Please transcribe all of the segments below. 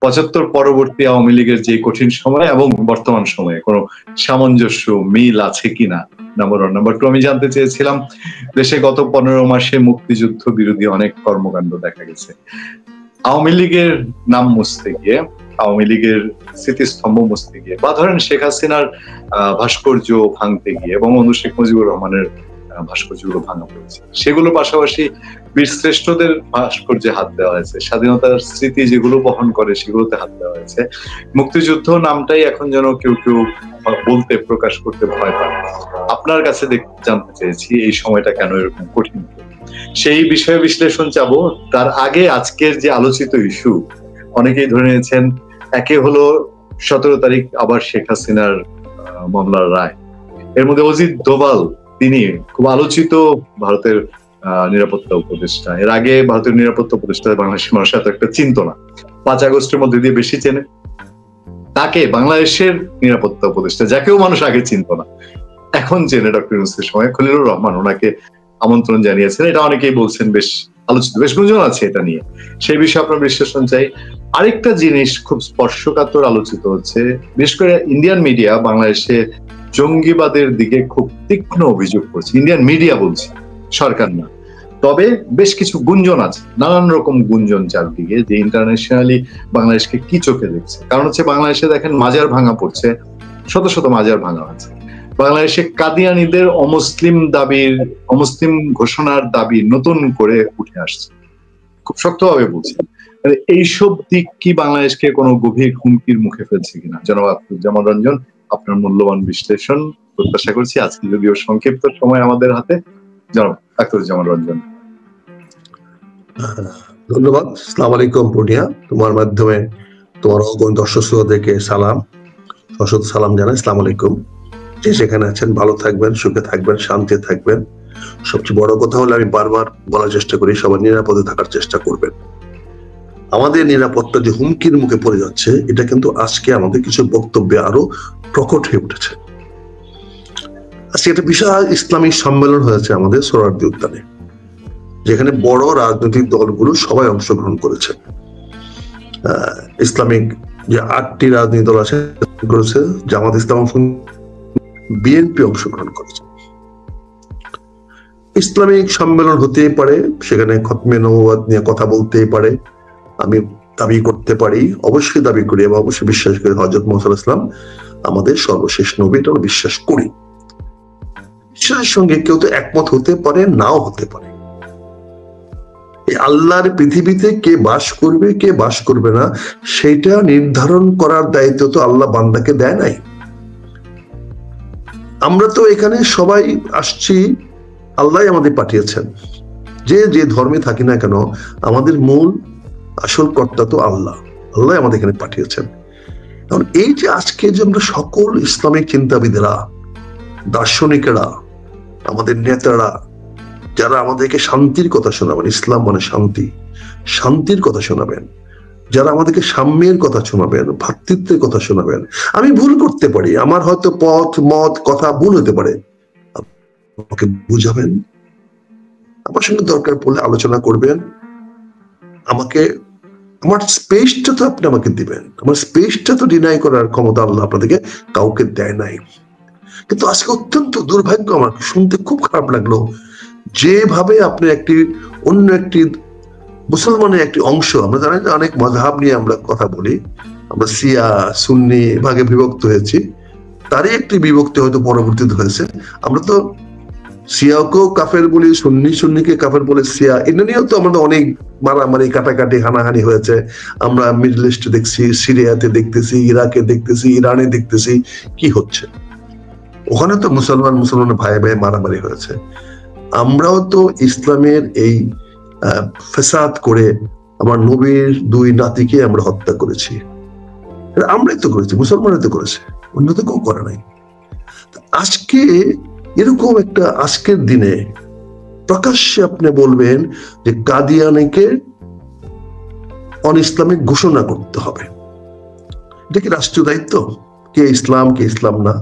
75 পরবর্তী আওয়ামী লীগের যে কঠিন সময় এবং বর্তমান সময়ে কোনো সামঞ্জস্য মিল আছে কিনা, নাম্বার 1। নাম্বার 2, আমি জানতে চেয়েছিলাম দেশে গত 15 মাসে মুক্তিযুদ্ধ বিরোধী অনেক কর্মকাণ্ড দেখা গেছে। আওয়ামী লীগের নাম মুছতে গিয়ে, আওয়ামী লীগের স্মৃতিস্তম্ভ মুছতে গিয়ে, বা ধরেন শেখ হাসিনার ভাস্কর্য ভাঙতে গিয়ে, এবং শেখ মুজিবুর রহমানের ভাস্কর্যগুলো ভাঙা পড়েছে, সেগুলো পাশাপাশি বীর শ্রেষ্ঠদের ভাস্কর্যে হাত দেওয়া হয়েছে, স্বাধীনতার স্মৃতি যেগুলো বহন করে সেগুলোতে হাত দেওয়া হয়েছে। মুক্তিযুদ্ধ নামটাই এখন যেন কেউ কেউ বলতে, প্রকাশ করতে ভয় পায়। আপনার কাছে জানতে চেয়েছি এই সময়টা কেন এরকম কঠিন, সেই বিষয়ে বিশ্লেষণ চাবো। তার আগে আজকের যে আলোচিত ইস্যু, অনেকেই ধরে নিয়েছেন, একে হলো 17 তারিখ আবার শেখ হাসিনার মামলার রায়। এর মধ্যে অজিত দোভাল, তিনি খুব আলোচিত ভারতের নিরাপত্তা উপদেষ্টা। এর আগে ভারতের নিরাপত্তা উপদেষ্টা বাংলাদেশের মানুষ এত একটা চিনত না, 5 আগস্টের মধ্যে দিয়ে বেশি চেনে তাকে। বাংলাদেশের নিরাপত্তা উপদেষ্টা, যাকেও মানুষ আগে চিনত না, এখন চেনে ডক্টর ইউনূসের সময়। খলিলুর রহমান ওনাকে আমন্ত্রণ জানিয়েছেন, এটা অনেকেই বলছেন বেশ আলোচিত, বেশ গুঞ্জন আছে এটা নিয়ে। সেই বিষয়ে আপনার বিশ্লেষণ চাই। আরেকটা জিনিস খুব স্পর্শকাতর আলোচিত হচ্ছে, বিশেষ করে ইন্ডিয়ান মিডিয়া বাংলাদেশে জঙ্গিবাদের দিকে খুব তীক্ষ্ণ অভিযোগ করছে। ইন্ডিয়ান মিডিয়া বলছে, সরকার না। তবে বেশ কিছু গুঞ্জন আছে, নানান রকম গুঞ্জন চারদিকে, যে ইন্টারন্যাশনালি বাংলাদেশকে কি চোখে দেখছে। কারণ হচ্ছে বাংলাদেশে দেখেন মাজার ভাঙা পড়ছে, শত শত মাজার ভাঙা হচ্ছে। বাংলাদেশে কাদিয়ানীদের অমুসলিম ঘোষণার দাবি নতুন করে উঠে আসছে, খুব শক্তভাবে বলছে। এইসব দিক কি বাংলাদেশকে কোনো গভীর হুমকির মুখে ফেলছে কিনা? জনাব আখতারুজ্জামান রঞ্জন, আপনার মূল্যবান বিশ্লেষণ প্রত্যাশা করছি আজকে, যদিও সংক্ষিপ্ত সময় আমাদের হাতে। জনাব আখতারুজ্জামান রঞ্জন। ধন্যবাদ। আসসালামু আলাইকুম পূর্ণিয়া, তোমার মাধ্যমে তোমার দর্শক শ্রোতাদেরকে সালাম, সশস্ত্র সালাম জানাই। আসসালামু আলাইকুম। যে সেখানে আছেন ভালো থাকবেন, সুখে থাকবেন, শান্তি থাকবেন। সবচেয়ে বড় কথা হলো, আমি বারবার বলার চেষ্টা করি, সবাই নিরাপদে থাকার চেষ্টা করবেন। আমাদের নিরাপত্তা যে হুমকির মুখে পড়ে যাচ্ছে, এটা কিন্তু আজকে আমাদের কিছু বক্তব্যে আরো প্রকট হয়ে উঠেছে। আজকে একটা বিশাল ইসলামিক সম্মেলন হয়েছে আমাদের সোহরাওয়ার্দী উদ্যানে, যেখানে বড় রাজনৈতিক দলগুলো সবাই অংশগ্রহণ করেছে। ইসলামিক যে 8টি রাজনৈতিক দল আছে করেছে, জামাত ইসলাম, বিএনপি অংশগ্রহণ করেছে। ইসলামিক সম্মেলন হতেই পারে, সেখানে খতমে নবুওয়াত নিয়ে কথা বলতেই পারে। আমি দাবি করতে পারি, অবশ্যই দাবি করি এবং অবশ্যই বিশ্বাস করি হযরত মুহাম্মদ সাল্লাল্লাহু আলাইহি ওয়াসাল্লাম আমাদের সর্বশেষ নবী, এটা আমরা বিশ্বাস করি। বিশ্বাসের সঙ্গে কেউ তো একমত হতে পারে, নাও হতে পারে। এই আল্লাহর পৃথিবীতে কে বাস করবে, কে বাস করবে না, সেটা নির্ধারণ করার দায়িত্ব তো আল্লাহ বান্দাকে দেয় নাই। আমরা তো এখানে সবাই আসছি, আল্লাহ আমাদের পাঠিয়েছেন। যে যে ধর্মে থাকি না কেন, আমাদের মূল আসল কর্তা তো আল্লাহ, আল্লাহ আমাদের এখানে পাঠিয়েছেন। কারণ এই যে আজকে যে আমরা সকল ইসলামিক চিন্তাবিদেরা, দার্শনিকেরা, আমাদের নেতারা, যারা আমাদেরকে শান্তির কথা শোনাবেন, ইসলাম মানে শান্তি, শান্তির কথা শোনাবেন, যারা আমাদেরকে সাম্যের কথা শোনাবেন, ভ্রাতৃত্বের কথা শোনাবেন। আমি ভুল করতে পারি, আমার হয়তো পথ মত কথা ভুল হতে পারে, আমাকে বুঝাবেন, আমার সঙ্গে দরকার পড়লে আলোচনা করবেন, আমাকে আমার স্পেসটা তো আপনি আমাকে দিবেন। আমার স্পেসটা তো ডিনাই করার ক্ষমতা আল্লাহ আপনাদেরকে কাউকে দেয় নাই। কিন্তু আজকে অত্যন্ত দুর্ভাগ্য, আমার শুনতে খুব খারাপ লাগলো, যেভাবে আপনি অন্য একটি মুসলমানের একটি অংশ, আমরা জানি যে অনেক মাযহাব নিয়ে আমরা কথা বলি, আমরা শিয়া সুন্নি ভাগে বিভক্ত হয়েছি, তারই একটি বিভক্তি হয়তো পরবর্তীতে হয়েছে। আমরা তো শিয়াকেও কাফের বলি, সুন্নিকে কাফের বলে শিয়া, এটা নিয়েও তো আমাদের অনেক মারামারি, কাটাকাটি, হানাহানি হয়েছে। আমরা মিডল ইস্টে দেখছি, সিরিয়াতে দেখতেছি, ইরাকে দেখতেছি, ইরানে দেখতেছি কি হচ্ছে। ওখানে তো মুসলমান ভাই ভাই মারামারি হয়েছে। আমরাও তো ইসলামের এই ফেসাদ করে আমার নবীর 2 নাতিকে আমরা হত্যা করেছি। আমরাই তো করেছি, মুসলমানরা তো করেছে, অন্য তো কেউ করে নাই। আজকে এরকম একটা আজকের দিনে প্রকাশ্যে আপনি বলবেন যে কাদিয়ানীকে অন ইসলামিক ঘোষণা করতে হবে, এটা কি রাষ্ট্রীয় দায়িত্ব? কে ইসলাম, কে ইসলাম না,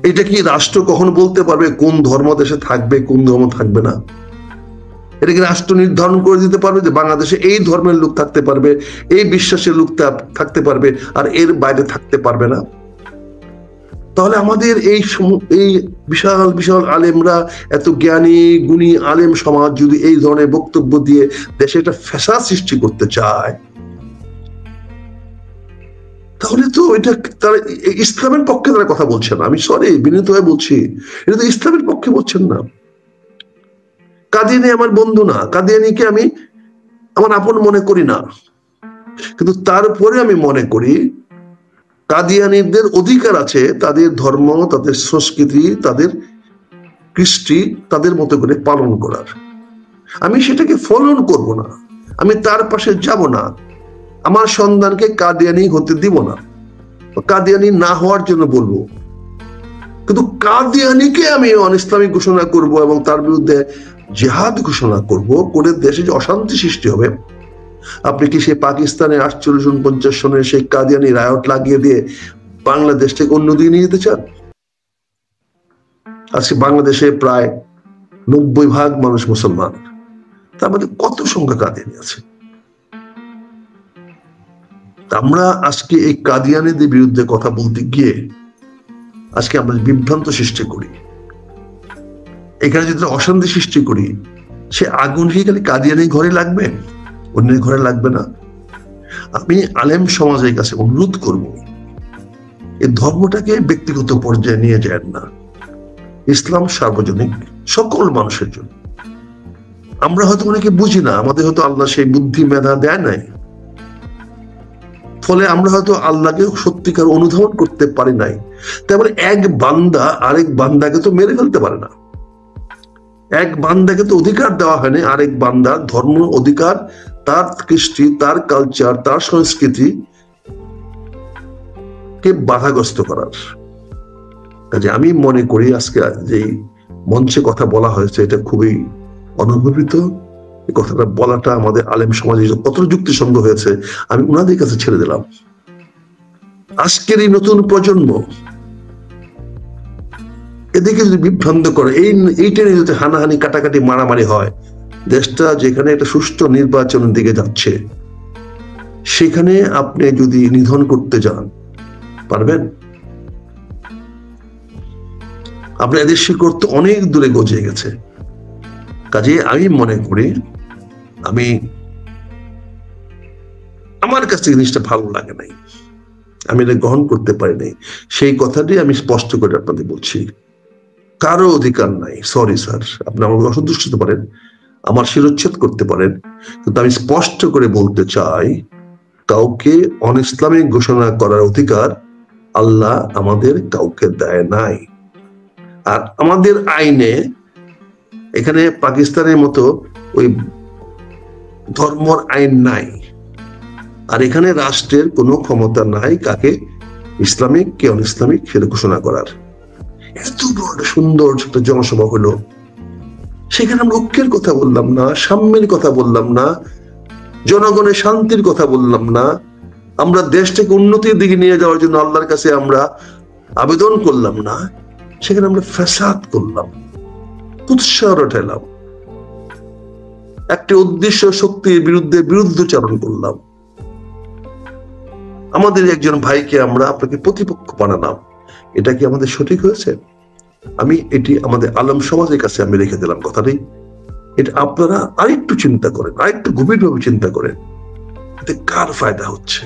এটা কি রাষ্ট্র কখন বলতে পারবে কোন ধর্ম দেশে থাকবে, কোন ধর্ম থাকবে না? এটাকে রাষ্ট্র নির্ধারণ করে দিতে পারবে যে বাংলাদেশে এই ধর্মের লোক থাকতে পারবে, এই বিশ্বাসের লোক থাকতে পারবে, আর এর বাইরে থাকতে পারবে না? তাহলে আমাদের এই বিশাল বিশাল আলেমরা, এত জ্ঞানী গুণী আলেম সমাজ যদি এই ধরনের বক্তব্য দিয়ে দেশে একটা ফ্যাসাদ সৃষ্টি করতে চায়, তাহলে তো এটা তারা ইসলামের পক্ষে তারা কথা বলছে না। আমি সরি, বিনীত হয়ে বলছি, এটা তো ইসলামের পক্ষে বলছেন না। কাদিয়ানি আমার বন্ধু না, কাদিয়ানিকে আমি আমার আপন মনে করি না, কিন্তু তারপরে আমি মনে করি কাদিয়ানিদের অধিকার আছে তাদের ধর্ম, তাদের সংস্কৃতি, তাদের কৃষ্টি তাদের মতো করে পালন করার। আমি সেটাকে ফলন করব না, আমি তার পাশে যাব না, আমার সন্তানকে কাদিয়ানি হতে দিব না, কাদিয়ানি না হওয়ার জন্য বলবো। কিন্তু কাদিয়ানিকে আমি অনিসলামিক ঘোষণা করব এবং তার বিরুদ্ধে জিহাদ ঘোষণা করব, করে দেশে যে অশান্তি সৃষ্টি হবে। আপনি কি সেই পাকিস্তানে 48-49 সনের সেই কাদিয়ানি রায়ট লাগিয়ে দিয়ে বাংলাদেশ থেকে অন্যদিকে নিয়ে যেতে চান? আজকে বাংলাদেশে প্রায় 90% মানুষ মুসলমান, তার মধ্যে কত সংখ্যা কাদিয়ানি আছে? আমরা আজকে এই কাদিয়ানিদের বিরুদ্ধে কথা বলতে গিয়ে আজকে আমরা বিভ্রান্ত সৃষ্টি করি, এখানে যদি অশান্তি সৃষ্টি করি, সে আগুন কি খালি কাদিয়ানি ঘরে লাগবে, অন্যের ঘরে লাগবে না? আমি আলেম সমাজের কাছে অনুরোধ করব, এই ধর্মটাকে ব্যক্তিগত পর্যায়ে নিয়ে যায় না। ইসলাম সার্বজনীন, সকল মানুষের জন্য। আমরা হয়তো অনেকে বুঝি না, আমাদের হয়তো আল্লাহ সেই বুদ্ধি মেধা দেয় নাই, ফলে আমরা হয়তো আল্লাহকে সত্যিকার অনুধাবন করতে পারি নাই। তারপরে এক বান্দা আরেক বান্দাকে তো মেরে ফেলতে পারে না, এক বান্দাকে তো অধিকার দেওয়া হয়নি আরেক বান্দার ধর্ম অধিকার, তার কৃষ্টি, তার কালচার, তার সংস্কৃতি কে বাধাগ্রস্ত করার। কাজে আমি মনে করি আজকে যে মঞ্চে কথা বলা হয়েছে এটা খুবই অনুভূত। এই কথাটা বলাটা আমাদের আলেম সমাজে কত যুক্তিসঙ্গ হয়েছে আমি ওনাদের কাছে ছেড়ে দিলাম। আজকের এই নতুন প্রজন্ম এদিকে যদি বিভ্রান্ত করে, এইটা নিয়ে যদি হানাহানি কাটাকাটি মারামারি হয়, দেশটা যেখানে একটা সুষ্ঠু নির্বাচনের দিকে যাচ্ছে সেখানে আপনি যদি নিধন করতে যান পারবেন? আপনার এদের শিকড় তো অনেক দূরে গজিয়ে গেছে। কাজে আমি মনে করি, আমার কাছে জিনিসটা ভালো লাগে নাই, আমি এটা গ্রহণ করতে পারি নাই। সেই কথাটি আমি স্পষ্ট করে আপনাদের বলছি, কারো অধিকার নাই। সরি স্যার, আপনি আমাকে অসন্তুষ্ট হতে পারেন, আমার শিরোচ্ছেদ করতে পারেন, কিন্তু আমি স্পষ্ট করে বলতে চাই, কাউকে অনিসলামিক ঘোষণা করার অধিকার আল্লাহ আমাদের কাউকে দেয় নাই। আর আমাদের আইনে এখানে পাকিস্তানের মতো ওই ধর্মর আইন নাই, আর এখানে রাষ্ট্রের কোনো ক্ষমতা নাই কাকে ইসলামিক কে অনিসলামিক সেটা ঘোষণা করার। এত বড় সুন্দর একটা জনসভা হলো, সেখানে আমরা ঐক্যের কথা বললাম না, সাম্যের কথা বললাম না, জনগণের শান্তির কথা বললাম না, আমরা দেশটাকে উন্নতির দিকে নিয়ে যাওয়ার জন্য আল্লাহর কাছে আমরা আবেদন করলাম না, সেখানে আমরা ফ্যাসাদ করলাম, উৎসাহ উঠাইলাম, একটি উদ্দেশ্য শক্তির বিরুদ্ধে বিরুদ্ধচারণ করলাম, আমাদের একজন ভাইকে আমরা আপনাকে প্রতিপক্ষ বানালাম। এটা কি আমাদের সঠিক হয়েছে? আমি এটি আমাদের আলেম সমাজের কাছে আমি রেখে দিলাম কথাটি। এটা আপনারা আরেকটু চিন্তা করেন, আরেকটু গভীরভাবে চিন্তা করেন, এতে কার ফায়দা হচ্ছে,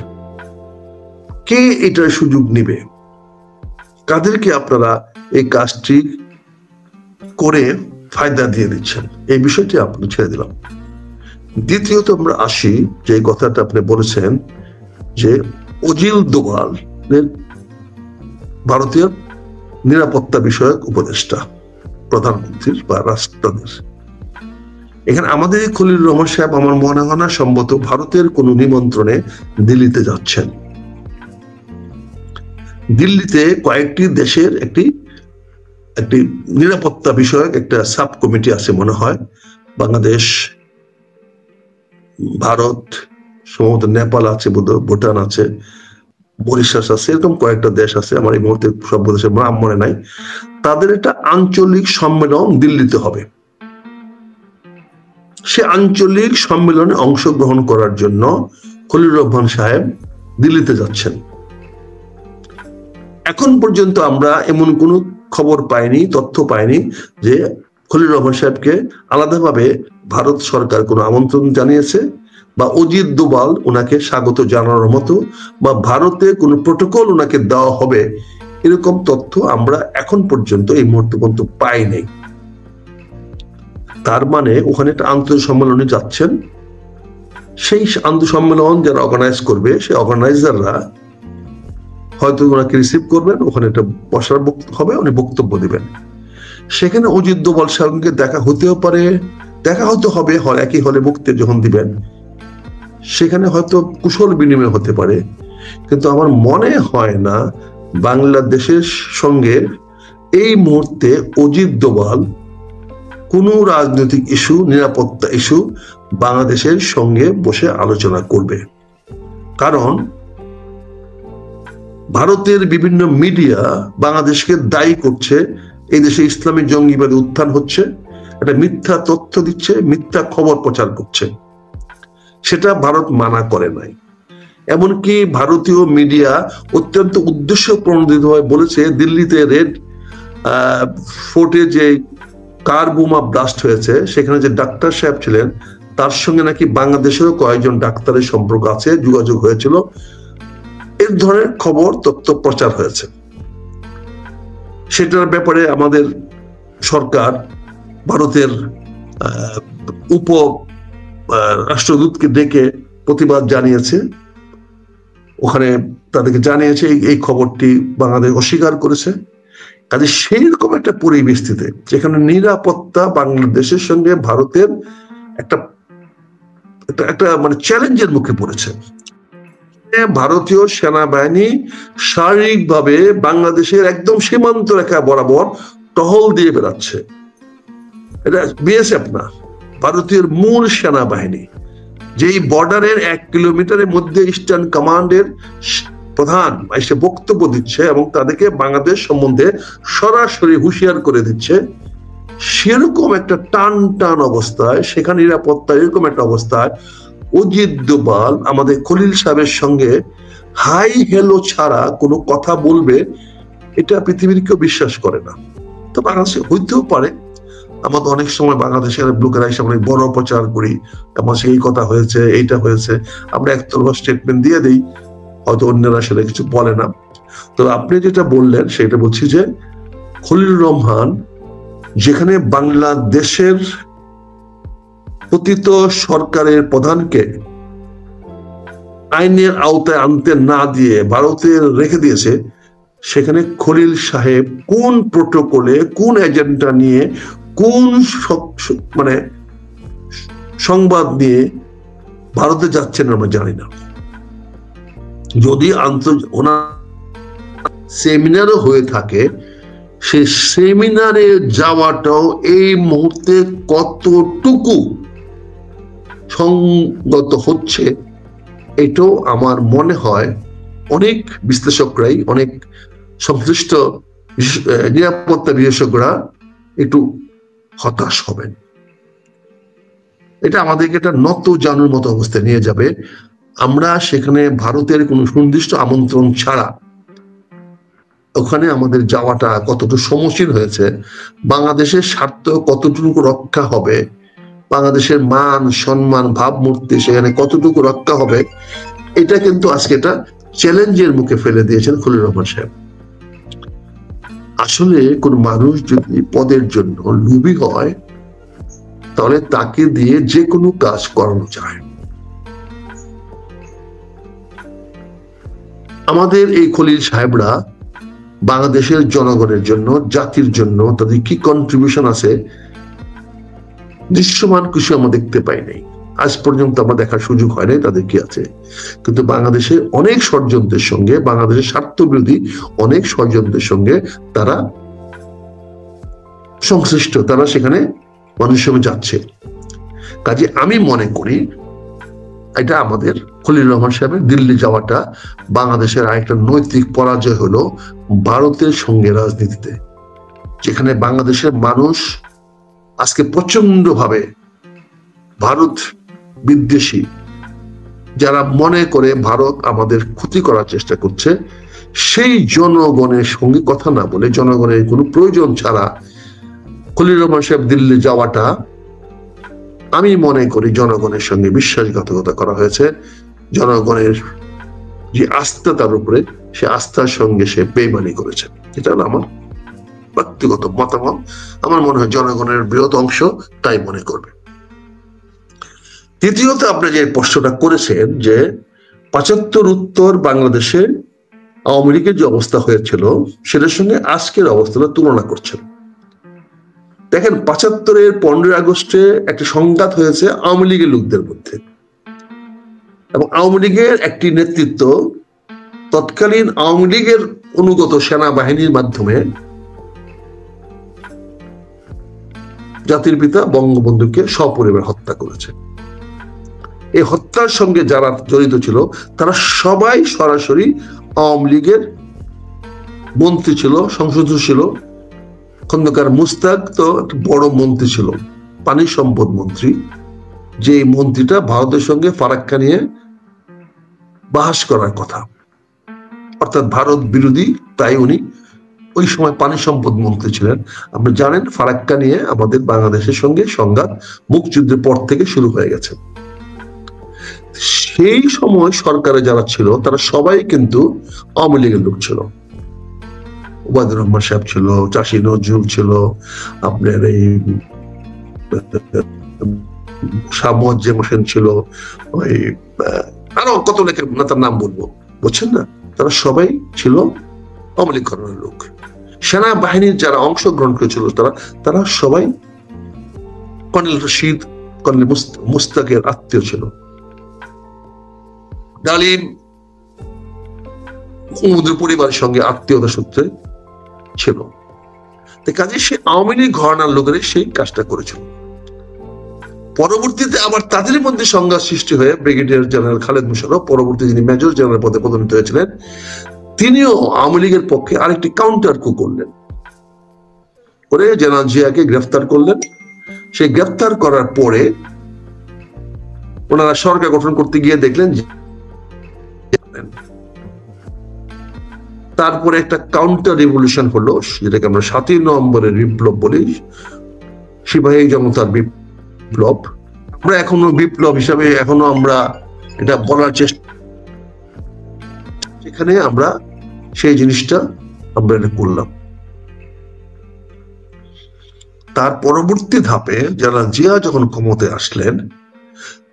কে এটার সুযোগ নিবে, কাদেরকে আপনারা এই কাজটি করে ফায়দা দিয়ে দিচ্ছেন, এই বিষয়টি আপনি ছেড়ে দিলাম। দ্বিতীয়ত আমরা আসি যে কথাটা আপনি বলেছেন যে অজিল দোভালের ভারতীয় নিরাপত্তা বিষয়ক উপদেষ্টা প্রধানমন্ত্রীর বা রাষ্ট্রপতির, এখানে আমাদের খলিল রহমান সাহেব আমার মনে হয় না সম্ভবত ভারতের কোন নিমন্ত্রণে দিল্লিতে যাচ্ছেন। দিল্লিতে কয়েকটি দেশের একটি নিরাপত্তা বিষয়ক একটা সাব কমিটি আছে মনে হয়, বাংলাদেশ, ভারত, সম্ভবত নেপাল আছে, ভুটান আছে, মরিশাস আছে, এরকম কয়েকটা দেশ আছে, আমার এই মুহূর্তে সব দেশের নাম মনে নাই। তাদের একটা আঞ্চলিক সম্মেলন দিল্লিতে হবে, সে আঞ্চলিক সম্মেলনে অংশগ্রহণ করার জন্য খলিলুর রহমান সাহেব দিল্লিতে যাচ্ছেন। এখন পর্যন্ত আমরা এমন কোনো খবর পাইনি, তথ্য পাইনি যে খলিলুর রহমান সাহেবকে আলাদাভাবে ভারত সরকার কোনো আমন্ত্রণ জানিয়েছে বা অজিত দোভাল ওনাকে স্বাগত জানানোর মতো বা ভারতে কোনো প্রোটোকল ওনাকে দেওয়া হবে, এরকম তথ্য আমরা এখন পর্যন্ত এই মুহূর্তে পর্যন্ত পাই নাই। তার মানে ওখানে একটা আন্তর্জাতিক সম্মেলনে যাচ্ছেন, সেই আন্তর্জাতিক সম্মেলন যারা অর্গানাইজ করবে সেই অর্গানাইজাররা হয়তো ওনাকে রিসিভ করবেন, ওখানে একটা বসার হবে, উনি বক্তব্য দিবেন। সেখানে অজিত দোভাল সাহেবকে দেখা হতেও পারে, দেখা হয়তো হবে, একই হলে বক্তব্য যখন দিবেন সেখানে হয়তো কুশল বিনিময় হতে পারে। কিন্তু আমার মনে হয় না বাংলাদেশের সঙ্গে এই মুহূর্তে অজিত দোভাল কোনো রাজনৈতিক ইস্যু, নিরাপত্তা ইস্যু বাংলাদেশের সঙ্গে বসে আলোচনা করবে। কারণ ভারতের বিভিন্ন মিডিয়া বাংলাদেশকে দায়ী করছে এই দেশে ইসলামী জঙ্গিবাদী উত্থান হচ্ছে, একটা মিথ্যা তথ্য দিচ্ছে, মিথ্যা খবর প্রচার করছে। সেটা ভারত মানা করে নাই। এমনকি ভারতীয় মিডিয়া অত্যন্ত উদ্দেশ্য প্রণোদিতভাবে বলেছে দিল্লিতে রেড ফোর্টে যে কার বোমা ব্লাস্ট হয়েছে সেখানে যে ডাক্তার সাহেব ছিলেন তার সঙ্গে নাকি বাংলাদেশেরও কয়েকজন ডাক্তারের সম্পর্ক আছে, যোগাযোগ হয়েছিল। এই ধরনের খবর তথ্য প্রচার হয়েছে। সেটার ব্যাপারে আমাদের সরকার ভারতের উপ রাষ্ট্রদূতকে ডেকে প্রতিবাদ জানিয়েছে, ওখানে তাদেরকে জানিয়েছে এই খবরটি বাংলাদেশ অস্বীকার করেছে। কাজে সেই রকম একটা পরিবেশটিতে যেখানে নিরাপত্তা বাংলাদেশের সঙ্গে ভারতের একটা একটা মানে চ্যালেঞ্জের মুখে পড়েছে। ভারতীয় সেনাবাহিনী শারীরিকভাবে বাংলাদেশের একদম সীমান্ত রেখা বরাবর টহল দিয়ে বেড়াচ্ছে। এটা বিএসএফ না, ভারতীয় মূল সেনাবাহিনী, যেই বর্ডারের 1 কিলোমিটারের মধ্যে ইস্টার্ন কমান্ডের প্রধান এসে বক্তব্য দিচ্ছে এবং তাদেরকে বাংলাদেশ সম্বন্ধে সরাসরি হুঁশিয়ার করে দিচ্ছে। সেরকম একটা টান অবস্থায়, সেখানে নিরাপত্তা এরকম একটা অবস্থায় অজিত দোভাল আমাদের খলিল সাহেবের সঙ্গে হাই হেলো ছাড়া কোনো কথা বলবে, এটা পৃথিবীর কেউ বিশ্বাস করে না। তো বাংলাদেশে হইতেও পারে, আমাদের অনেক সময় বাংলাদেশের লোকেরা এসে অনেক বড় প্রচার করি, এমন এই কথা হয়েছে, এইটা হয়েছে, আমরা একতরফা স্টেটমেন্ট দিয়ে দিই, হয়তো অন্যরা সেটা কিছু বলে না। তো আপনি যেটা বললেন সেটা বলছি যে খলিলুর রহমান যেখানে বাংলাদেশের পতিত সরকারের প্রধানকে আইনের আওতায় আনতে না দিয়ে ভারতে রেখে দিয়েছে, সেখানে খলিল সাহেব কোন প্রোটোকলে, কোন এজেন্ডা নিয়ে, কোন মানে সংবাদ নিয়ে ভারতে যাচ্ছেন আমরা জানি না। যদি ওনার সেমিনারও হয়ে থাকে, সেই সেমিনারে যাওয়াটাও এই মুহূর্তে কতটুকু সঙ্গত হচ্ছে, এটাও আমার মনে হয় অনেক বিশ্লেষকরাই, অনেক সংশ্লিষ্ট নিরাপত্তা বিশেষজ্ঞরা একটু হতাশ হবেন। এটা আমাদেরকে একটা নত জানুর মতো অবস্থায় নিয়ে যাবে। আমরা সেখানে ভারতের কোনো সুনির্দিষ্ট আমন্ত্রণ ছাড়া ওখানে আমাদের যাওয়াটা কতটুকু সমীচীন হয়েছে, বাংলাদেশের স্বার্থ কতটুকু রক্ষা হবে, বাংলাদেশের মান সম্মান ভাবমূর্তি সেখানে কতটুকু রক্ষা হবে, এটা কিন্তু আজকে এটা চ্যালেঞ্জের মুখে ফেলে দিয়েছেন খলিলুর রহমান সাহেব। আসলে কোন মানুষ যদি পদের জন্য লোভী হয় তাহলে তাকে দিয়ে যে কোনো কাজ করানো যায়। আমাদের এই খলিল সাহেবরা বাংলাদেশের জনগণের জন্য, জাতির জন্য তাদের কি কন্ট্রিবিউশন আছে দৃশ্যমান কিছু আমরা দেখতে পাই নাই, আজ পর্যন্ত আমরা দেখার সুযোগ হয় নাই তাদের কি আছে। কিন্তু বাংলাদেশের অনেক ষড়যন্ত্রের সঙ্গে, বাংলাদেশের স্বার্থ বিরোধী অনেক ষড়যন্ত্রের সঙ্গে তারা সংশ্লিষ্ট, তারা সেখানে মানুষের সঙ্গে যাচ্ছে। কাজে আমি মনে করি এটা আমাদের খলিলুর রহমান সাহেবের দিল্লি যাওয়াটা বাংলাদেশের আরেকটা নৈতিক পরাজয় হলো ভারতের সঙ্গে রাজনীতিতে, যেখানে বাংলাদেশের মানুষ আজকে প্রচন্ড ভাবে ভারত বিদ্বেষী যারা মনে করে ভারত আমাদের ক্ষতি করার চেষ্টা করছে, সেই জনগণের সঙ্গে কথা না বলে, জনগণের কোনো প্রয়োজন ছাড়া খলিলুর রহমান সাহেব দিল্লি যাওয়াটা আমি মনে করি জনগণের সঙ্গে বিশ্বাসঘাতকতা করা হয়েছে। জনগণের যে আস্থা তার উপরে, সে আস্থার সঙ্গে সে বেইমানি করেছে। এটা হলো আমার ব্যক্তিগত মতামত। আমার মনে হয় জনগণের বৃহৎ অংশ তাই মনে করবে। তৃতীয়ত আপনি যে প্রশ্নটা করেছেন যে ৭৫ উত্তর বাংলাদেশে আওয়ামী লীগের যে অবস্থা হয়েছিল সেটার সঙ্গে আজকের অবস্থাটা তুলনা করছেন। দেখেন, ৭৫-এর 15 আগস্টে একটা সংঘাত হয়েছে আওয়ামী লীগের লোকদের মধ্যে, এবং আওয়ামী লীগের একটি নেতৃত্ব তৎকালীন আওয়ামী লীগের অনুগত সেনাবাহিনীর মাধ্যমে জাতির পিতা বঙ্গবন্ধুকে সপরিবার হত্যা করেছে। এই হত্যার সঙ্গে যারা জড়িত ছিল তারা সবাই সরাসরি আওয়ামী লীগের মন্ত্রী ছিল, সংসদ ছিল। খন্দকার মুস্তাক তো একটা বড় মন্ত্রী ছিল, পানি সম্পদ মন্ত্রী, যে মন্ত্রীটা ভারতের সঙ্গে ফারাক্কা নিয়ে বাহাস করার কথা, অর্থাৎ ভারত বিরোধী, তাই উনি ওই সময় পানি সম্পদ মন্ত্রী ছিলেন। আপনি জানেন ফারাক্কা নিয়ে আমাদের বাংলাদেশের সঙ্গে সংঘাত মুক্তিযুদ্ধের পর থেকে শুরু হয়ে গেছে। সেই সময় সরকারে যারা ছিল তারা সবাই কিন্তু আওয়ামী লীগের লোক ছিল। ওবায়দুর রহমান সাহেব ছিল, চাষী নজরুল ছিল, আপনার এই শাহ মোয়াজ্জেম হোসেন ছিল, ওই আরো কত নেতার নাম বলবো, বুঝছেন না? তারা সবাই ছিল আওয়ামী লীগ ঘরানার লোক। সেনাবাহিনীর যারা অংশগ্রহণ করেছিল তারা সবাই কর্নেল রশিদ, কর্নেল মুস্তাকের আত্মীয় ছিল। ডালিম পরিবারের সঙ্গে আত্মীয়তা সূত্রে ছিল। কাজে সে আওয়ামী লীগ ঘরানার লোকেরা সেই কাজটা করেছিল। পরবর্তীতে আবার তাদের মধ্যে সংঘাত সৃষ্টি হয়ে ব্রিগেডিয়ার জেনারেল খালেদ মোশাররফ, পরবর্তী যিনি মেজর জেনারেল পদে পদোন্নীত হয়েছিলেন, তিনিও আওয়ামী লীগের পক্ষে আরেকটি কাউন্টার কু করলেন, করে জেনারেল জিয়াকে গ্রেফতার করলেন। সেই গ্রেফতার করার পরে ওনারা সরকার গঠন করতে গিয়ে দেখলেন, তারপরে একটা কাউন্টার রিভলিউশন হলো, যেটাকে আমরা ৭ই নভেম্বরের বিপ্লব বলি, সিপাহী জনতার বিপ্লব। আমরা এখনো বিপ্লব হিসাবে এখনো আমরা এটা বলার চেষ্টা, এখানে আমরা সেই জিনিসটা আমরা এটা করলাম। তার পরবর্তী ধাপে যারা জিয়া যখন ক্ষমতায় আসলেন,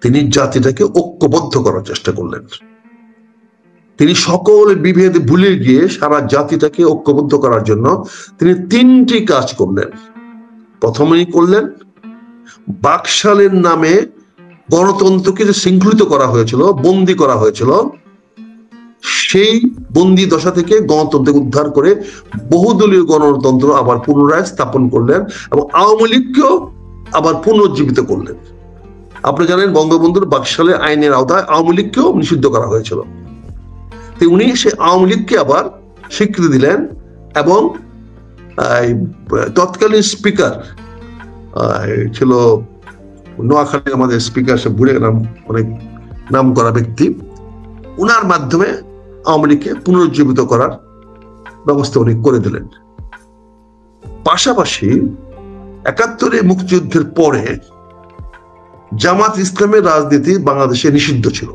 তিনি জাতিটাকে ঐক্যবদ্ধ করার চেষ্টা করলেন। তিনি সকল বিভেদ ভুলে গিয়ে সারা জাতিটাকে ঐক্যবদ্ধ করার জন্য তিনি 3টি কাজ করলেন। প্রথমেই করলেন, বাকশালের নামে গণতন্ত্রকে যে শৃঙ্খলিত করা হয়েছিল, বন্দী করা হয়েছিল, সেই বন্দী দশা থেকে গণতন্ত্রকে উদ্ধার করে বহুদলীয় গণতন্ত্র আবার পুনরায় স্থাপন করলেন, এবং আওয়ামী লীগকেও আবার পুনর্জীবিত করলেন। আপনি জানেন বঙ্গবন্ধুর বাকশালের আইনের আওতায় আওয়ামী লীগকেও নিষিদ্ধ করা হয়েছিল। উনি সে আওয়ামী লীগকে আবার স্বীকৃতি দিলেন, এবং তৎকালীন স্পিকার ছিল নোয়াখালী, আমাদের স্পিকার, সে ভুলে গেলাম, অনেক নাম করা ব্যক্তি, উনার মাধ্যমে আওয়ামী লীগকে পুনরুজ্জীবিত করার ব্যবস্থা উনি করে দিলেন। পাশাপাশি ৭১-এ মুক্তিযুদ্ধের পরে জামাত ইসলামের রাজনীতি বাংলাদেশে নিষিদ্ধ ছিল।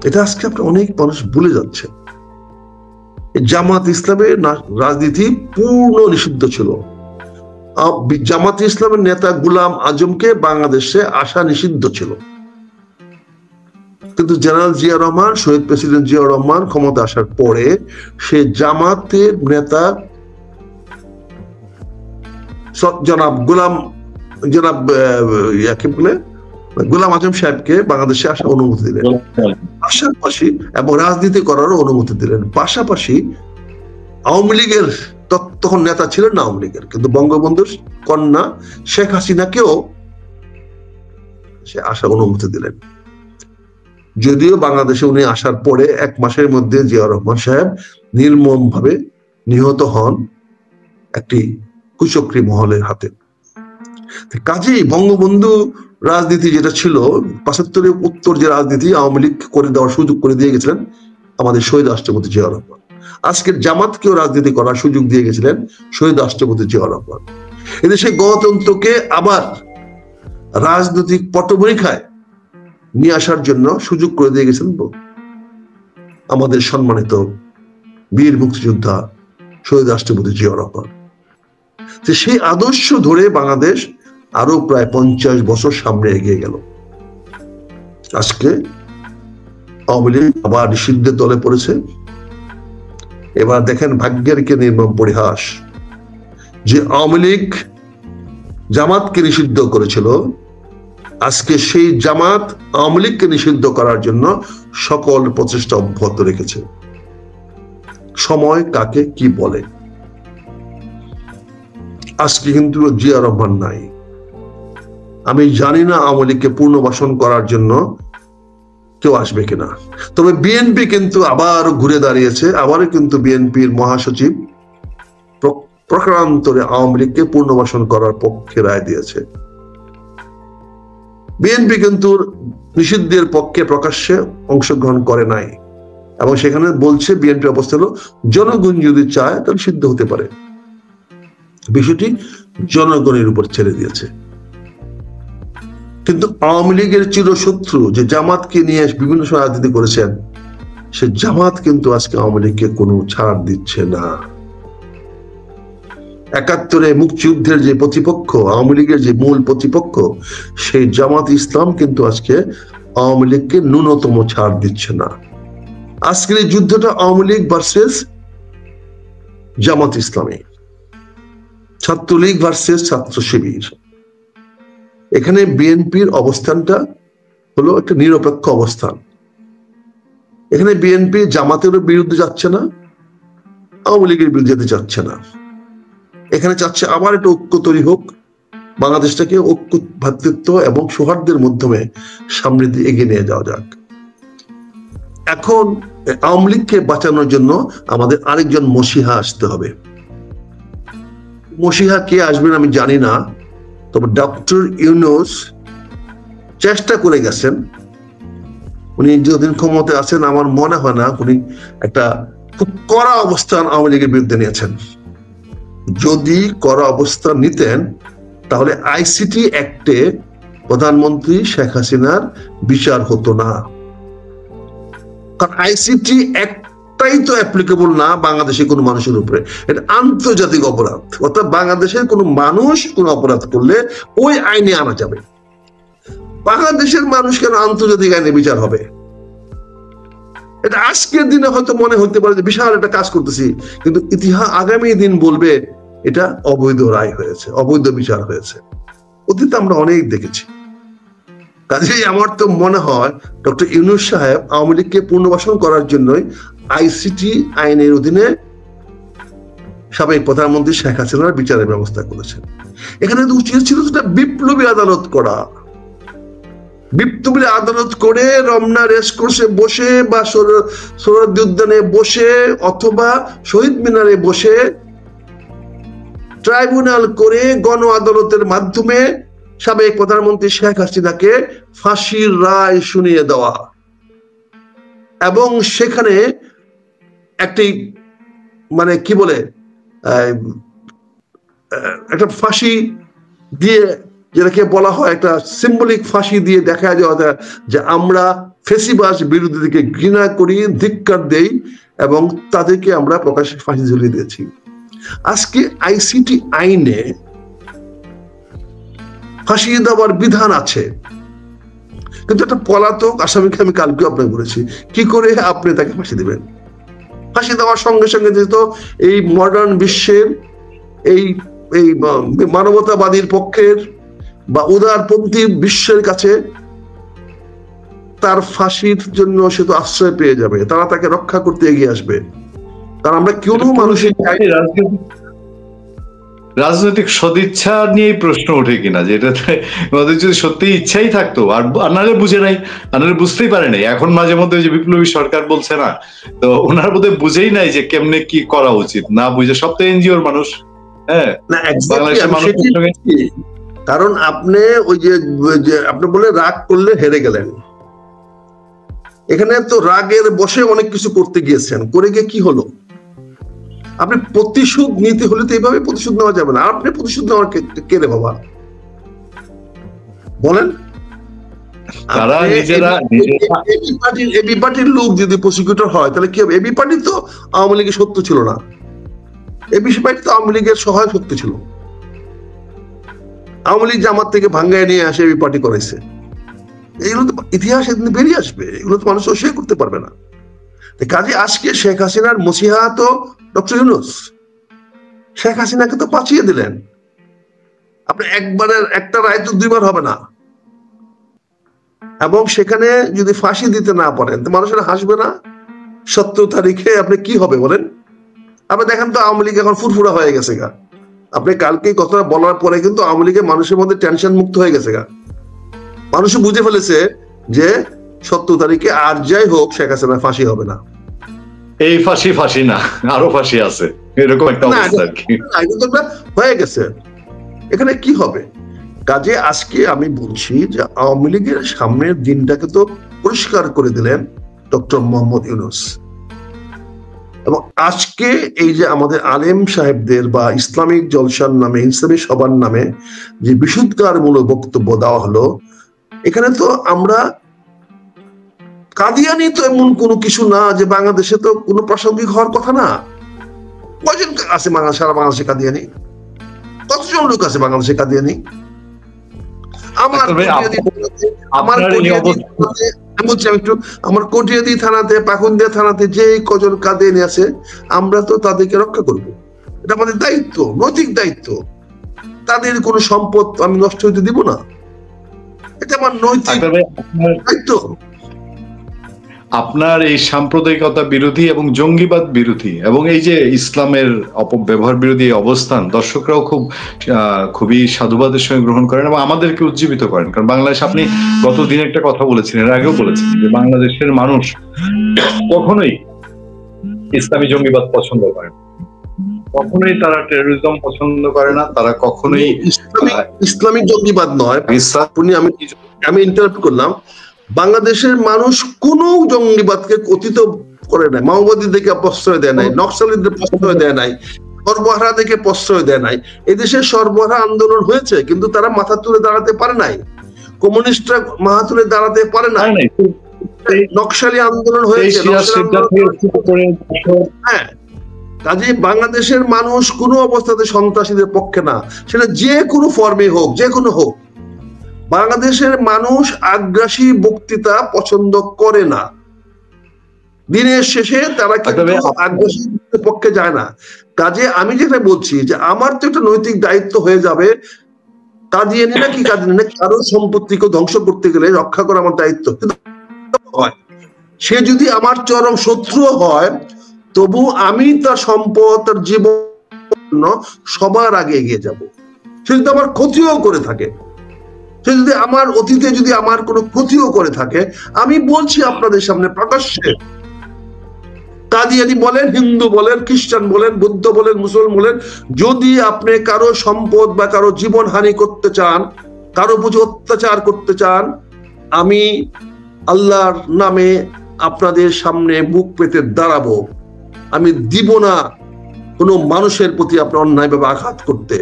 এটা আজকে আপনার অনেক মানুষ ভুলে যাচ্ছে। জামাত ইসলামের রাজনীতি পূর্ণ নিষিদ্ধ ছিল। জামাত ইসলামের নেতা গোলাম আজমকে বাংলাদেশে আসা নিষিদ্ধ ছিল। কিন্তু জেনারেল জিয়া রহমান, শহীদ প্রেসিডেন্ট জিয়া রহমান ক্ষমতা আসার পরে সে জামাতের নেতা জনাব গোলাম আজম সাহেবকে বাংলাদেশে আসার অনুমতি দিলেন, পাশাপাশি এবং রাজনীতি করারও অনুমতি দিলেন। পাশাপাশি আওয়ামী লীগের তখন নেতা ছিলেন না আওয়ামী লীগের, কিন্তু বঙ্গবন্ধুর কন্যা শেখ হাসিনাকেও সে আসার অনুমতি দিলেন। যদিও বাংলাদেশে উনি আসার পরে 1 মাসের মধ্যে জিয়া রহমান সাহেব নির্মম ভাবে নিহত হন একটি কুচক্রী মহলের হাতে। কাজেই বঙ্গবন্ধু রাজনীতি যেটা ছিল ৭৫ উত্তর, যে রাজনীতি আওয়ামী লীগ করে দেওয়ার সুযোগ করে দিয়ে গেছিলেন আমাদের শহীদ রাষ্ট্রপতি জিয়াউর রহমান। আজকের জামাতকেও রাজনীতি করার সুযোগ দিয়ে গেছিলেন শহীদ রাষ্ট্রপতি জিয়াউর রহমান। এদেশে গণতন্ত্রকে আবার রাজনৈতিক পটপরিখায় নিয়ে আসার জন্য সুযোগ করে দিয়ে গেছেন আমাদের সম্মানিত বীর মুক্তিযোদ্ধা শহীদ রাষ্ট্রপতি জিয়াউর রহমান। সেই আদর্শ ধরে বাংলাদেশ আরো প্রায় 50 বছর সামনে এগিয়ে গেল। আজকে আওয়ামী লীগ আবার নিষিদ্ধের দলে পড়েছে। এবার দেখেন ভাগ্যের কে নির্মম পরিহাস, যে আওয়ামী লীগ জামাতকে নিষিদ্ধ করেছিল, আজকে সেই জামাত আওয়ামী লীগকে নিষিদ্ধ করার জন্য সকল প্রচেষ্টা অব্যাহত রেখেছে। সময় কাকে কি বলে। আজকে কিন্তু জিয়া রহমান নাই। আমি জানি না আওয়ামী লীগকে পুনর্বাসন করার জন্য কেউ আসবে কিনা। তবে বিএনপি কিন্তু আবার ঘুরে দাঁড়িয়েছে, আবারও কিন্তু বিএনপির মহাসচিব প্রকারান্তরে আওয়ামী লীগকে পুনর্বাসন করার পক্ষে রায় দিয়েছে। বিএনপি কিন্তু নিষিদ্ধের পক্ষে প্রকাশ্যে অংশগ্রহণ করে নাই, এবং সেখানে বলছে বিএনপির অবস্থা হলো জনগণ যদি চায় তাহলে সিদ্ধ হতে পারে। বিষয়টি জনগণের উপর ছেড়ে দিয়েছে। কিন্তু আওয়ামী লীগের চিরশত্রু যে জামাতকে নিয়ে বিভিন্ন সময় রাজনীতি করেছেন, সে জামাত কিন্তু আজকে আওয়ামী লীগকে কোনো ছাড় দিচ্ছে না। ৭১ মুক্তিযুদ্ধের যে প্রতিপক্ষ, আওয়ামী লীগের যে মূল প্রতিপক্ষ, সেই জামাত ইসলাম কিন্তু আজকে আওয়ামী লীগকে ন্যূনতম ছাড় দিচ্ছে না। আজকের এই যুদ্ধটা আওয়ামী লীগ ভার্সেস জামাত ইসলামী, ছাত্রলীগ ভার্সেস ছাত্র শিবির। এখানে বিএনপির অবস্থানটা হলো একটা নিরপেক্ষ অবস্থান। এখানে বিএনপি জামাতের বিরুদ্ধে যাচ্ছে না, আওয়ামী লীগের বিরুদ্ধে যেতে চাচ্ছে না। এখানে চাচ্ছে আবার একটা ঐক্য তৈরি হোক, বাংলাদেশটাকে ঐক্য, ভ্রাতৃত্ব এবং সৌহার্দ্যের মাধ্যমে সামনে দিয়ে এগিয়ে নিয়ে যাওয়া যাক। এখন আওয়ামী লীগকে বাঁচানোর জন্য আমাদের আরেকজন মসিহা আসতে হবে। মসিহা কে আসবেন আমি জানি না, তবে ডক্টর ইউনূস চেষ্টা করে গেছেন। উনি যতদিন ক্ষমতায় আছেন আমার মনে হয় না উনি একটা খুব কড়া অবস্থান আওয়ামী লীগের বিরুদ্ধে নিয়েছেন। যদি কড়া অবস্থান নিতেন তাহলে আইসিটি অ্যাক্টে প্রধানমন্ত্রী শেখ হাসিনার বিচার হতো না। কারণ আইসিটি অ্যাক্টটাই তো অ্যাপ্লিকেবল না বাংলাদেশের কোনো মানুষের উপরে। এটা আন্তর্জাতিক অপরাধ, অর্থাৎ বাংলাদেশের কোনো মানুষ কোনো অপরাধ করলে ওই আইনে আনা যাবে। বাংলাদেশের মানুষ কেন আন্তর্জাতিক আইনে বিচার হবে? এটা আজকের দিনে হয়তো মনে হতে পারে যে বিশাল একটা কাজ করতেছি, কিন্তু ইতিহাস আগামী দিন বলবে এটা অবৈধ রায় হয়েছে, অবৈধ বিচার হয়েছে। অতীতে আমরা অনেক দেখেছি। কাজেই আমার তো মনে হয় ডক্টর ইউনূস সাহেব আওয়ামী লীগকে পুনর্বাসন করার জন্যই আইসিটি আইনের অধীনে সাবেক প্রধানমন্ত্রী শেখ হাসিনার বিচারের ব্যবস্থা করেছেন। এখানে উচিত ছিল সেটা বিপ্লবী আদালত করা। বিপ্লবী আদালত করে রমনা রেসকোর্সে বসে বা সোহরাওয়ার্দী উদ্যানে বসে অথবা শহীদ মিনারে বসে ট্রাইব্যুনাল করে গণ আদালতের মাধ্যমে সাবেক প্রধানমন্ত্রী শেখ হাসিনাকে ফাঁসির রায় শুনিয়ে দেওয়া, এবং সেখানে একটি মানে কি বলে একটা ফাঁসি দিয়ে, যেটাকে বলা হয় একটা সিম্বলিক ফাঁসি দিয়ে দেখা যাওয়া যে আমরা ফেসিবাস বিরোধীদেরকে ঘৃণা করি, ধিক্কার দেই এবং তাদেরকে আমরা প্রকাশ্যে ফাঁসি ঝুলিয়ে দিয়েছি। আজকে আইসিটি আইনে ফাঁসি দেওয়ার বিধান আছে, কিন্তু একটা পলাতক আসামিকে আমি কালকে আপনাকে বলেছি, কি করে আপনি তাকে ফাঁসি দিবেন? ফাঁসি দেওয়ার সঙ্গে সঙ্গে যেহেতু এই মডার্ন বিশ্বের এই এই মানবতাবাদীর পক্ষের বা উদারপন্থী বিশ্বের কাছে তার ফাঁসির জন্য সে তো আশ্রয় পেয়ে যাবে, তারা তাকে রক্ষা করতে এগিয়ে আসবে। কারণ আমরা কেউ মানুষের রাজনৈতিক সদিচ্ছা নিয়ে প্রশ্ন ওঠে কিনা, যেটাতে ওদের যদি সত্যি ইচ্ছাই থাকতো, আর আনারে বুঝে নাই, আনারে বুঝতেই পারে নাই। এখন মাঝে মধ্যে যে বিপ্লবী সরকার বলছে না, তো ওনার বোধ বুঝেই নাই যে কেমনে কি করা উচিত, না বুঝে। সব তো এনজিওর মানুষ, হ্যাঁ, বাংলাদেশের মানুষ কারণ আপনি ওই যে আপনি বলে রাগ করলে হেরে গেলেন, এখানে তো রাগের বসে অনেক কিছু করতে গিয়েছেন, করে গিয়ে কি হলো? আপনি প্রতিশোধ নিতে হলে তো এইভাবে প্রতিশোধ নেওয়া যাবে না। আপনি প্রতিশোধ নেওয়ার কে রে বাবা বলেন? তারা নিজেরা এবি পার্টির লোক যদি প্রসিকিউটর হয় তাহলে কি হবে? এবি পার্টি তো আওয়ামী লীগের শত্রু ছিল না, এবি পার্টি তো আওয়ামী লীগের সহায়ক শক্তি ছিল। আওয়ামী লীগ জামাত থেকে ভাঙ্গায় নিয়ে আসে এবি পার্টি করেছে। এগুলো তো ইতিহাস একদিন বেরিয়ে আসবে, এগুলো তো মানুষ অস্বীকার করতে পারবে না। কাজে আজকে শেখ হাসিনার মসিহা তো ডক্টর ইউনূস, শেখ হাসিনাকে তো বাঁচিয়ে দিলেন। আপনি একবারের একটা রায় তো দুইবার হবে না, এবং সেখানে যদি ফাঁসি দিতে না পারেন তো মানুষেরা হাসবে না? 17 তারিখে আপনি কি হবে বলেন? আপনি দেখেন তো আওয়ামী লীগ এখন ফুরফুরা হয়ে গেছে গা। আপনি কালকে কথাটা বলার পরে কিন্তু আওয়ামী লীগের মানুষের মধ্যে টেনশন মুক্ত হয়ে গেছে গা। মানুষ বুঝে ফেলেছে যে 17 তারিখে আর যাই হোক শেখ হাসিনা ফাঁসি হবে না। এই ফাঁসি না, আরো ফাঁসি আছে, এরকম একটা অবস্থা আর কি হয়ে গেছে। এখানে কি হবে? কাজে আজকে আমি বলছি যে আওয়ামী লীগের সামনের দিনটাকে তো পরিষ্কার করে দিলেন ডক্টর মোহাম্মদ ইউনূস। এবং আজকে এই যে আমাদের আলেম সাহেবদের বা ইসলামিক জলসার নামে, ইসলামী সবার নামে যে বিশুদ্ধকারমূলক বক্তব্য দেওয়া হলো, এখানে তো আমরা কাদিয়ানি তো এমন কোনো কিছু না যে বাংলাদেশে তো কোনো প্রাসঙ্গিক হওয়ার কথা না। কয়জন আছে সারা বাংলাদেশে কাদিয়ানি? কতজন লোক আছে বাংলাদেশে কাদিয়ানি? আমার কটিয়াদি থানাতে, পাকুন্দিয়া থানাতে যে কজন কাদিয়ানি আছে, আমরা তো তাদেরকে রক্ষা করব। এটা আমাদের দায়িত্ব, নৈতিক দায়িত্ব। তাদের কোনো সম্পদ আমি নষ্ট হইতে দিব না, এটা আমার নৈতিক দায়িত্ব। আপনার এই সাম্প্রদায়িকতা বিরোধী এবং জঙ্গিবাদ বিরোধী এবং এই যে ইসলামের অপব্যবহার বিরোধী অবস্থান দর্শকরাও খুবই সাধুবাদের সঙ্গে গ্রহণ করেন এবং আমাদেরকে উজ্জীবিত করেন। কারণ বাংলাদেশ, আপনি গতদিন একটা কথা বলেছিলেন, এর আগেও বলেছেন যে বাংলাদেশের মানুষ কখনোই ইসলামী জঙ্গিবাদ পছন্দ করে না, কখনোই তারা টেরোরিজম পছন্দ করে না, তারা কখনোই ইসলামিক জঙ্গিবাদ নয়। আমি ইন্টারাপ্ট করলাম। বাংলাদেশের মানুষ কোন জঙ্গিবাদকে কথিত করে নাই, মাওবাদীদেরকে প্রশ্রয় দেয় নাই, নকশালীদের প্রশ্রয় দেয় নাই, সর্বহারা থেকে প্রশ্রয় দেয় নাই। এদেশে সর্বহারা আন্দোলন হয়েছে, কিন্তু তারা মাথা তুলে দাঁড়াতে পারে নাই। কমিউনিস্টরা মাথা তুলে দাঁড়াতে পারে নাই। নকশালী আন্দোলন হয়েছে। হ্যাঁ, কাজে বাংলাদেশের মানুষ কোনো অবস্থাতে সন্ত্রাসীদের পক্ষে না, সেটা যে কোনো ফর্মে হোক, যে কোনো হোক। বাংলাদেশের মানুষ আগ্রাসী বক্তৃতা পছন্দ করে না। দিনের শেষে তারা কিন্তু আগ্রাসী পক্ষে যায় না। কাজে আমি যেটা বলছি যে আমার তো একটা নৈতিক দায়িত্ব হয়ে যাবে, কাদিয়ানি না কি কাদিয়ানি না, কারো সম্পত্তিকে ধ্বংস করতে গেলে রক্ষা করা আমার দায়িত্ব। সে যদি আমার চরম শত্রু হয়, তবু আমি তার সম্পদ, তার জীবন সবার আগে এগিয়ে যাব। সে যদি আমার ক্ষতিও করে থাকে, সে যদি আমার অতীতে যদি আমার কোনো ক্ষতিও করে থাকে, আমি বলছি আপনাদের সামনে প্রকাশ্যে, কাদিয়ানি বলেন, হিন্দু বলেন, খ্রিস্টান বলেন, বুদ্ধ বলেন, মুসলমান বলেন, যদি আপনি কারো সম্পদ বা কারো জীবন হানি করতে চান, কারো প্রতি অত্যাচার করতে চান, আমি আল্লাহর নামে আপনাদের সামনে বুক পেতে দাঁড়াবো। আমি দিব না কোনো মানুষের প্রতি আপনার অন্যায়ভাবে আঘাত করতে,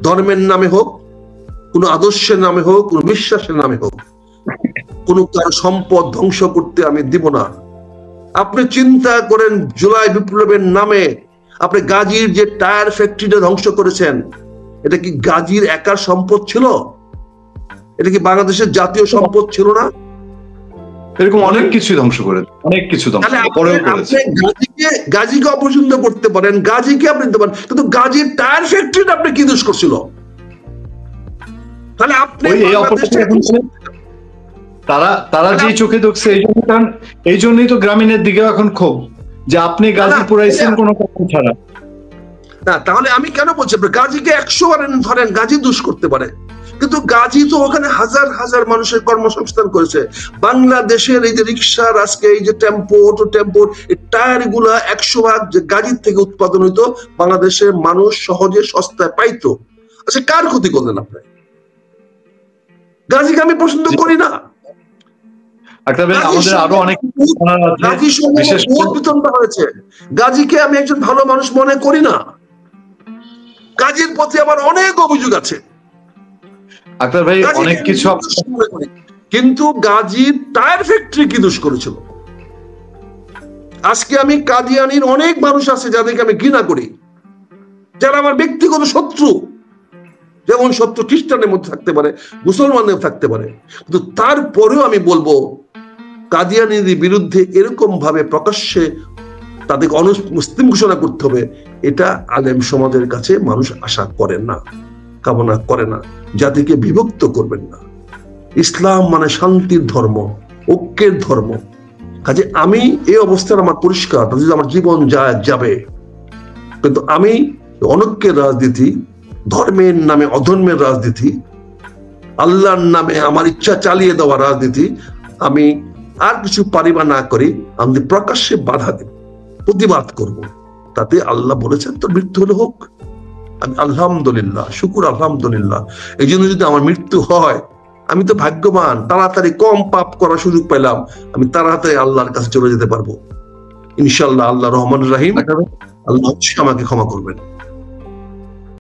ধর্মের নামে হোক, কোন আদর্শের নামে হোক, কোন বিশ্বাসের নামে হোক, কোন কারো সম্পদ ধ্বংস করতে আমি দিব না। আপনি চিন্তা করেন, জুলাই বিপ্লবের নামে আপনি গাজীর যে টায়ার ফ্যাক্টরিটা ধ্বংস করেছেন, এটা কি গাজীর একার সম্পদ ছিল? এটা কি বাংলাদেশের জাতীয় সম্পদ ছিল না? এরকম অনেক কিছু ধ্বংস করে, অনেক কিছু ধ্বংস করেছে। গাজীকে অপছন্দ করতে পারেন, গাজীকে আপনি দিতে পারেন, কিন্তু গাজীর টায়ার ফ্যাক্টরিটা আপনি কি দোষ করছিল? তাহলে আপনি তারা যে চোখে দেখছে, এই জন্যই তো গ্রামীণের দিকে এখন ক্ষোভ যে আপনি গাজী পুরাইছেন কোনো কারণ ছাড়া না। তাহলে আমি কেন বলছি, গাজীকে 100 বার ধরেন, গাজী দোষ করতে পারে, কিন্তু গাজী তো ওখানে হাজার হাজার মানুষের কর্মসংস্থান করেছে। বাংলাদেশের এই যে রিক্সার আজকে এই যে টেম্পো, অটো টেম্পো, এই টায়ার গুলা 100 ভাগ যে গাজীর থেকে উৎপাদন হইতো, বাংলাদেশের মানুষ সহজে সস্তায় পাইতো। আচ্ছা, কার ক্ষতি করলেন আপনি? গাজীকে আমি পছন্দ করি না। আমাদের আরো অনেক হয়েছে, গাজীকে আমি একজন ভালো মানুষ মনে করি না। গাজীর প্রতি আমার অনেক অভিযোগ আছে আক্তার ভাই, অনেক কিছু। কিন্তু গাজীর টায়ার ফ্যাক্টরি কি দোষ করেছিল? আজকে আমি কাদিয়ানির অনেক মানুষ আছে যাদেরকে আমি ঘৃণা করি, যারা আমার ব্যক্তিগত শত্রু, যেমন শত্রু খ্রিস্টানের মধ্যে থাকতে পারে, মুসলমানের থাকতে পারে, কিন্তু তারপরেও আমি বলবো কাদিয়ানির বিরুদ্ধে এরকম ভাবে প্রকাশ্যে তাদেরকে মুসলিম ঘোষণা করতে হবে, এটা আলেম সমাজের কাছে মানুষ আশা করেন না, কামনা করে না। জাতিকে বিভক্ত করবেন না। ইসলাম মানে শান্তির ধর্ম, ঐক্যের ধর্ম। কাজে আমি এই অবস্থার আমার পরিষ্কার, আমার জীবন যাবে, কিন্তু আমি অনৈক্যের রাজনীতি, ধর্মের নামে অধর্মের রাজনীতি, আল্লাহর নামে আমার ইচ্ছা চালিয়ে দেওয়া রাজনীতি আমি আর কিছু পারি বা না করি, আমি প্রকাশ্যে বাধা দেব, প্রতিবাদ করব। তাতে আল্লাহ বলেছেন তো মৃত্যু হলে হোক, আমি আলহামদুলিল্লাহ, শুকুর আলহামদুলিল্লাহ। এই জন্য যদি আমার মৃত্যু হয়, আমি তো ভাগ্যবান, তাড়াতাড়ি কম পাপ করার সুযোগ পেলাম, আমি তাড়াতাড়ি আল্লাহর কাছে চলে যেতে পারবো ইনশাআল্লাহ। আল্লাহ রহমান রাহিম, আল্লাহ আমাকে ক্ষমা করবেন।